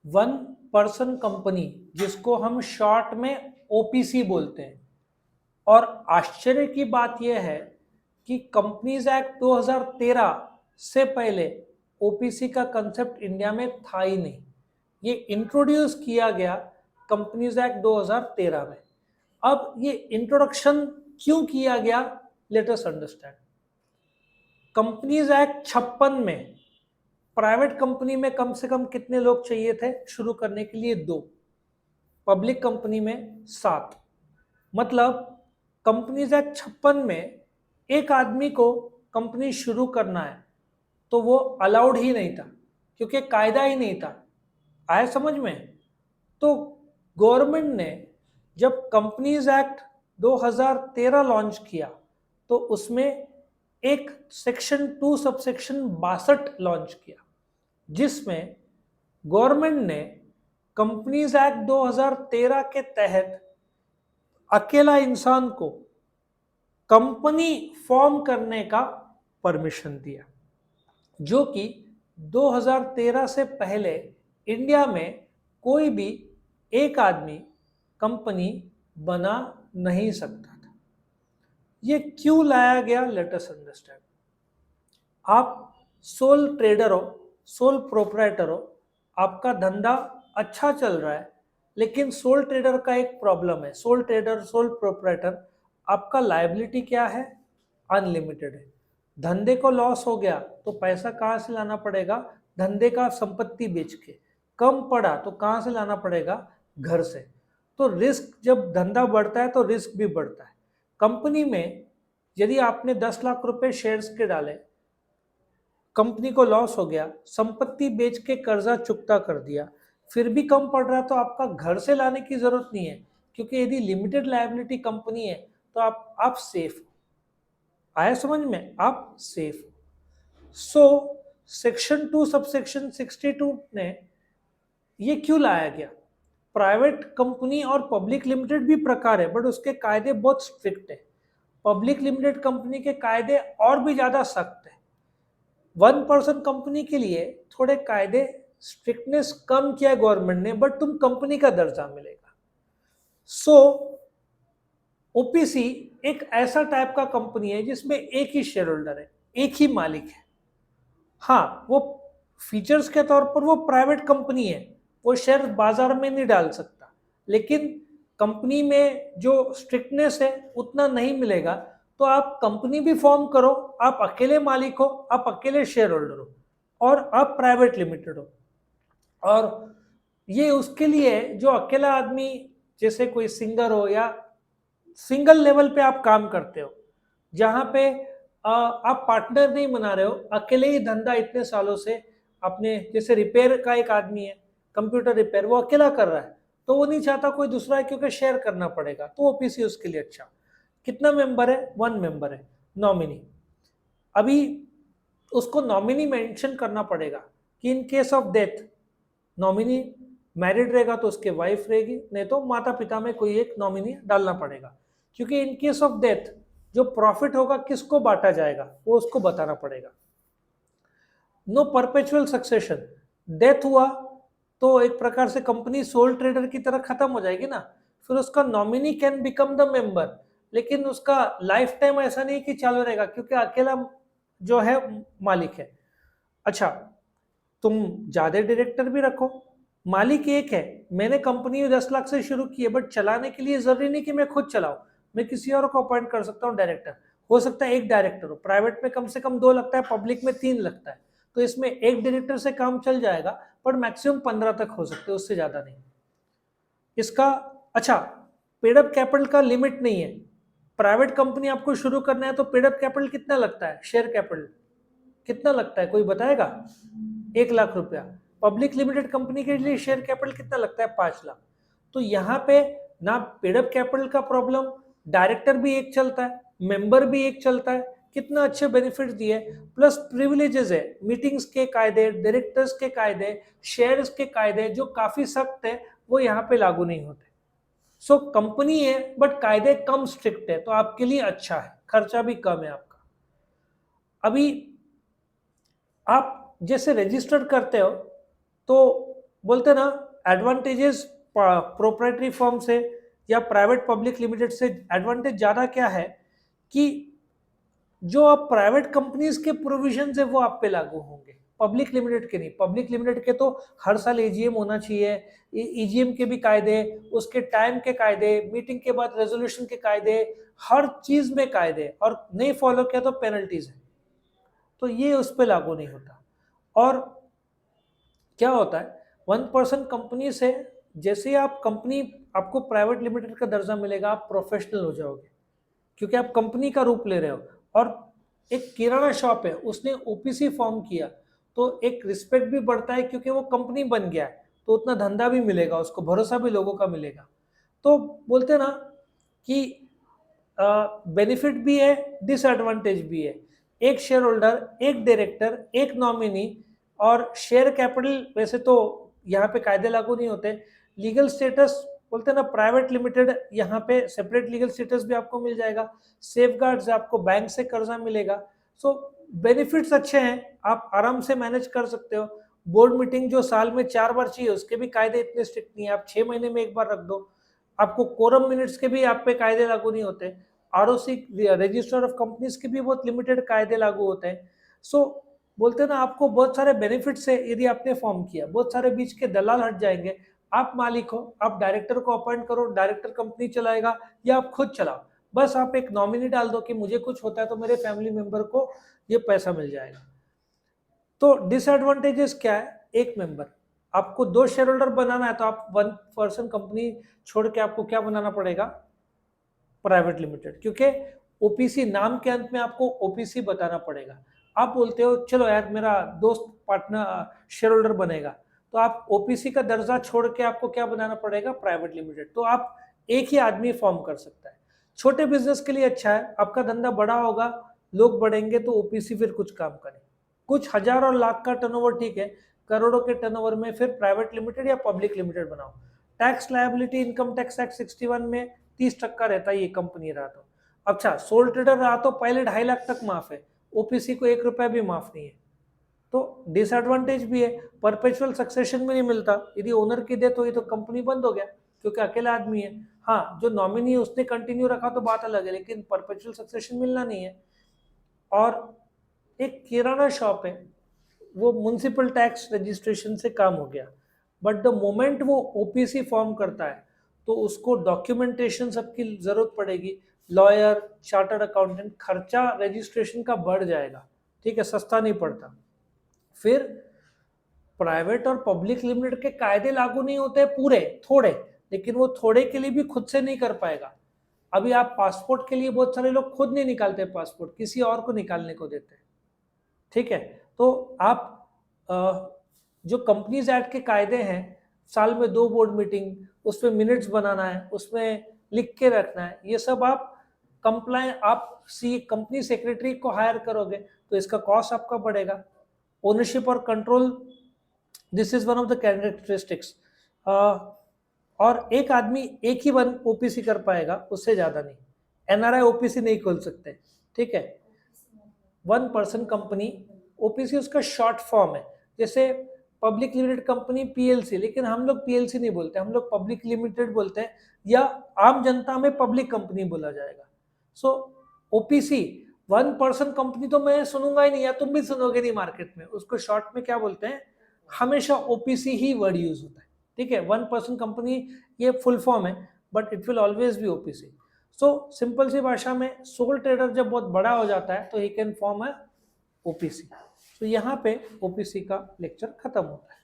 One person company, जिसको हम short में ओपीसी बोलते हैं। और आश्चर्य की बात यह है कि कंपनीज एक्ट 2013 से पहले ओपीसी का कंसेप्ट इंडिया में था ही नहीं। ये इंट्रोड्यूस किया गया कंपनीज एक्ट 2013 में। अब ये इंट्रोडक्शन क्यों किया गया, let us understand. Companies act 56 में प्राइवेट कंपनी में कम से कम कितने लोग चाहिए थे शुरू करने के लिए? 2। पब्लिक कंपनी में 7। मतलब कंपनीज एक्ट 56 में एक आदमी को कंपनी शुरू करना है तो वो अलाउड ही नहीं था, क्योंकि कायदा ही नहीं था। आया समझ में? तो गवर्नमेंट ने जब कंपनीज एक्ट 2013 लॉन्च किया तो उसमें एक सेक्शन 2 सबसेक्शन 62 लॉन्च किया, जिसमें गवर्नमेंट ने कंपनीज एक्ट 2013 के तहत अकेला इंसान को कंपनी फॉर्म करने का परमिशन दिया, जो कि 2013 से पहले इंडिया में कोई भी एक आदमी कंपनी बना नहीं सकता था। ये क्यों लाया गया, लेट अस अंडरस्टैंड। आप सोल ट्रेडर हो, सोल प्रोप्राइटर हो, आपका धंधा अच्छा चल रहा है, लेकिन सोल ट्रेडर का एक प्रॉब्लम है। सोल ट्रेडर, सोल प्रोप्राइटर, आपका लायबिलिटी क्या है? अनलिमिटेड है। धंधे को लॉस हो गया तो पैसा कहाँ से लाना पड़ेगा? धंधे का संपत्ति बेच के। कम पड़ा तो कहाँ से लाना पड़ेगा? घर से। तो रिस्क, जब धंधा बढ़ता है तो रिस्क भी बढ़ता है। कंपनी में यदि आपने 10 लाख रुपए शेयर्स के डाले, कंपनी को लॉस हो गया, संपत्ति बेच के कर्जा चुकता कर दिया, फिर भी कम पड़ रहा है, तो आपका घर से लाने की जरूरत नहीं है, क्योंकि यदि लिमिटेड लायबिलिटी कंपनी है तो आप सेफ हो। आया समझ में? आप सेफ हो। सो सेक्शन 2 सबसेक्शन 62 ने ये क्यों लाया गया? प्राइवेट कंपनी और पब्लिक लिमिटेड भी प्रकार है, बट उसके कायदे बहुत स्ट्रिक्ट है। पब्लिक लिमिटेड कंपनी के कायदे और भी ज्यादा सख्त है। वन पर्सन कंपनी के लिए थोड़े कायदे स्ट्रिक्टनेस कम किया है गवर्नमेंट ने, बट तुम कंपनी का दर्जा मिलेगा। सो ओपीसी एक ऐसा टाइप का कंपनी है जिसमें एक ही शेयर होल्डर है, एक ही मालिक है। हाँ, वो फीचर्स के तौर पर वो प्राइवेट कंपनी है, वो शेयर बाजार में नहीं डाल सकता, लेकिन कंपनी में जो स्ट्रिक्टनेस है उतना नहीं मिलेगा। तो आप कंपनी भी फॉर्म करो, आप अकेले मालिक हो, आप अकेले शेयर होल्डर हो, और आप प्राइवेट लिमिटेड हो। और ये उसके लिए जो अकेला आदमी, जैसे कोई सिंगर हो या सिंगल लेवल पे आप काम करते हो, जहां पे आप पार्टनर नहीं बना रहे हो, अकेले ही धंधा इतने सालों से अपने, जैसे रिपेयर का एक आदमी है, कंप्यूटर रिपेयर, वो अकेला कर रहा है, तो वो नहीं चाहता कोई दूसरा है, क्योंकि शेयर करना पड़ेगा, तो ओपीसी उसके लिए अच्छा। कितना मेंबर है? 1 मेंबर है, नॉमिनी। अभी उसको नॉमिनी मेंशन करना पड़ेगा कि in case of death, nominee married रहेगा तो उसके वाइफ रहेगी, नहीं तो माता पिता में कोई एक नॉमिनी डालना पड़ेगा, क्योंकि इन केस ऑफ डेथ जो प्रॉफिट होगा किसको बांटा जाएगा वो उसको बताना पड़ेगा। नो परपेचुअल सक्सेशन, डेथ हुआ तो एक प्रकार से कंपनी सोल ट्रेडर की तरह खत्म हो जाएगी ना, फिर उसका nominee can become the member, लेकिन उसका लाइफ टाइम ऐसा नहीं कि चालू रहेगा, क्योंकि अकेला जो है मालिक है। अच्छा, तुम ज्यादा डायरेक्टर भी रखो, मालिक एक है, मैंने कंपनी 10 लाख से शुरू की है, बट चलाने के लिए जरूरी नहीं कि मैं खुद चलाऊं, मैं किसी और को अपॉइंट कर सकता हूँ डायरेक्टर। हो सकता है एक डायरेक्टर हो, प्राइवेट में कम से कम 2 लगता है, पब्लिक में 3 लगता है, तो इसमें एक डायरेक्टर से काम चल जाएगा, पर मैक्सिमम 15 तक हो सकते हैं, उससे ज्यादा नहीं इसका। अच्छा, पेडअप कैपिटल का लिमिट नहीं है। प्राइवेट कंपनी आपको शुरू करना है तो पेडअप कैपिटल कितना लगता है? शेयर कैपिटल कितना लगता है, कोई बताएगा? 1 लाख रुपया। पब्लिक लिमिटेड कंपनी के लिए शेयर कैपिटल कितना लगता है? 5 लाख। तो यहाँ पे ना पेडअप कैपिटल का प्रॉब्लम, डायरेक्टर भी एक चलता है, मेंबर भी एक चलता है, कितना अच्छे बेनिफिट दिए, प्लस प्रिविलेजेस है, मीटिंग्स के कायदे, डायरेक्टर्स के कायदे, शेयर्स के कायदे जो काफी सख्त है, वो यहाँ पे लागू नहीं होते। सो कंपनी है बट कायदे कम स्ट्रिक्ट है, तो आपके लिए अच्छा है, खर्चा भी कम है आपका। अभी आप जैसे रजिस्टर करते हो तो बोलते ना एडवांटेजेस प्रोप्राइटरी फर्म से या प्राइवेट पब्लिक लिमिटेड से एडवांटेज ज्यादा क्या है कि जो आप प्राइवेट कंपनीज के प्रोविजन है वो आप पे लागू होंगे, पब्लिक लिमिटेड के नहीं। पब्लिक लिमिटेड के तो हर साल एजीएम होना चाहिए, ईजीएम के भी कायदे, उसके टाइम के कायदे, मीटिंग के बाद रेजोल्यूशन के कायदे, हर चीज में कायदे, और नहीं फॉलो किया तो पेनल्टीज है। तो ये उस पर लागू नहीं होता। और क्या होता है 1% कंपनी से, जैसे आप कंपनी, आपको प्राइवेट लिमिटेड का दर्जा मिलेगा, आप प्रोफेशनल हो जाओगे क्योंकि आप कंपनी का रूप ले रहे हो। और एक किराना शॉप है, उसने ओपीसी फॉर्म किया तो एक रिस्पेक्ट भी बढ़ता है क्योंकि वो कंपनी बन गया है, तो उतना धंधा भी मिलेगा उसको, भरोसा भी लोगों का मिलेगा। तो बोलते ना कि बेनिफिट भी है, डिसएडवांटेज भी है। एक शेयर होल्डर, एक डायरेक्टर, एक नॉमिनी, और शेयर कैपिटल वैसे तो यहाँ पे कायदे लागू नहीं होते। लीगल स्टेटस बोलते हैं ना प्राइवेट लिमिटेड, यहाँ पे सेपरेट लीगल स्टेटस भी आपको मिल जाएगा। सेफगार्ड्स, आपको बैंक से कर्जा मिलेगा। सो बेनिफिट्स अच्छे हैं, आप आराम से मैनेज कर सकते हो। बोर्ड मीटिंग जो साल में 4 बार चाहिए, उसके भी कायदे इतने स्ट्रिक्ट नहीं है, आप 6 महीने में एक बार रख दो। आपको कोरम मिनट्स के भी आप पे कायदे लागू नहीं होते। आरओसी, रजिस्टर ऑफ कंपनीज के भी बहुत लिमिटेड कायदे लागू होते हैं। सो बोलते हैं ना आपको बहुत सारे बेनिफिट्स है यदि आपने फॉर्म किया, बहुत सारे बीच के दलाल हट जाएंगे। आप मालिक हो, आप डायरेक्टर को अपॉइंट करो, डायरेक्टर कंपनी चलाएगा या आप खुद चलाओ। बस आप एक नॉमिनी डाल दो कि मुझे कुछ होता है तो मेरे फैमिली मेंबर को ये पैसा मिल जाएगा। तो डिसएडवांटेजेस क्या है, एक मेंबर, आपको 2 शेयर होल्डर बनाना है तो आप 1% कंपनी छोड़ के आपको क्या बनाना पड़ेगा, प्राइवेट लिमिटेड, क्योंकि ओपीसी नाम के अंत में आपको ओपीसी बताना पड़ेगा। आप बोलते हो चलो यार मेरा दोस्त पार्टनर शेयर होल्डर बनेगा, तो आप ओपीसी का दर्जा छोड़ के आपको क्या बनाना पड़ेगा, प्राइवेट लिमिटेड। तो आप एक ही आदमी फॉर्म कर सकता है। छोटे बिजनेस के लिए अच्छा है, आपका धंधा बड़ा होगा, लोग बढ़ेंगे तो ओपीसी फिर कुछ काम करे। कुछ हजार और लाख का टर्नओवर ठीक है, करोड़ों के टर्नओवर में फिर प्राइवेट लिमिटेड या पब्लिक लिमिटेड बनाओ। Tax liability income tax act 61 में 30% रहता है ये कंपनी रहा तो। अच्छा सोल ट्रेडर रहा तो पहले 2.5 लाख तक माफ है, ओपीसी को 1 रुपया भी माफ नहीं है। तो डिसएडवांटेज भी है, परपेचुअल सक्सेशन में नहीं मिलता, यदि ओनर की डेथ हुई तो कंपनी बंद हो गया क्योंकि अकेला आदमी है। हाँ जो नॉमिनी है उसने कंटिन्यू रखा तो बात अलग है, लेकिन परपेचुअल सक्सेशन मिलना नहीं है। और एक किराना शॉप है, वो म्युनिसिपल टैक्स रजिस्ट्रेशन से काम हो गया, बट द मोमेंट वो ओपीसी फॉर्म करता है तो उसको डॉक्यूमेंटेशन सबकी जरूरत पड़ेगी, लॉयर, चार्टर्ड अकाउंटेंट, खर्चा रजिस्ट्रेशन का बढ़ जाएगा, ठीक है, सस्ता नहीं पड़ता। फिर प्राइवेट और पब्लिक लिमिटेड के कायदे लागू नहीं होते पूरे, थोड़े, लेकिन वो थोड़े के लिए भी खुद से नहीं कर पाएगा। अभी आप पासपोर्ट के लिए बहुत सारे लोग खुद नहीं निकालते पासपोर्ट, किसी और को निकालने को देते हैं, ठीक है। तो आप जो कंपनीज एक्ट के कायदे हैं, साल में 2 बोर्ड मीटिंग, उसमें मिनट्स बनाना है, उसमें लिख के रखना है, ये सब आप कंप्लाइन, आप कंपनी सेक्रेटरी को हायर करोगे तो इसका कॉस्ट आपका बढ़ेगा। ओनरशिप और control, this is one of the characteristics. और एक आदमी एक ही वन ओपीसी कर पाएगा, उससे ज्यादा नहीं। एनआरआई ओपीसी नहीं खोल सकते, ठीक है। 1% कंपनी, ओपीसी उसका शॉर्ट फॉर्म है, जैसे पब्लिक लिमिटेड कंपनी पीएलसी, लेकिन हम लोग पीएलसी नहीं बोलते, हम लोग पब्लिक लिमिटेड बोलते हैं, या आम जनता में पब्लिक कंपनी बोला जाएगा। सो ओपीसी 1% कंपनी तो मैं सुनूंगा ही नहीं, या तुम भी सुनोगे नहीं मार्केट में, उसको शॉर्ट में क्या बोलते हैं, हमेशा ओपीसी ही वर्ड यूज होता है, ठीक है। 1% कंपनी ये फुल फॉर्म है, but it will always be OPC. So simple सी भाषा में, सोल ट्रेडर जब बहुत बड़ा हो जाता है तो ही कैन फॉर्म है ओपीसी। तो यहाँ पे ओपीसी का लेक्चर खत्म होता है।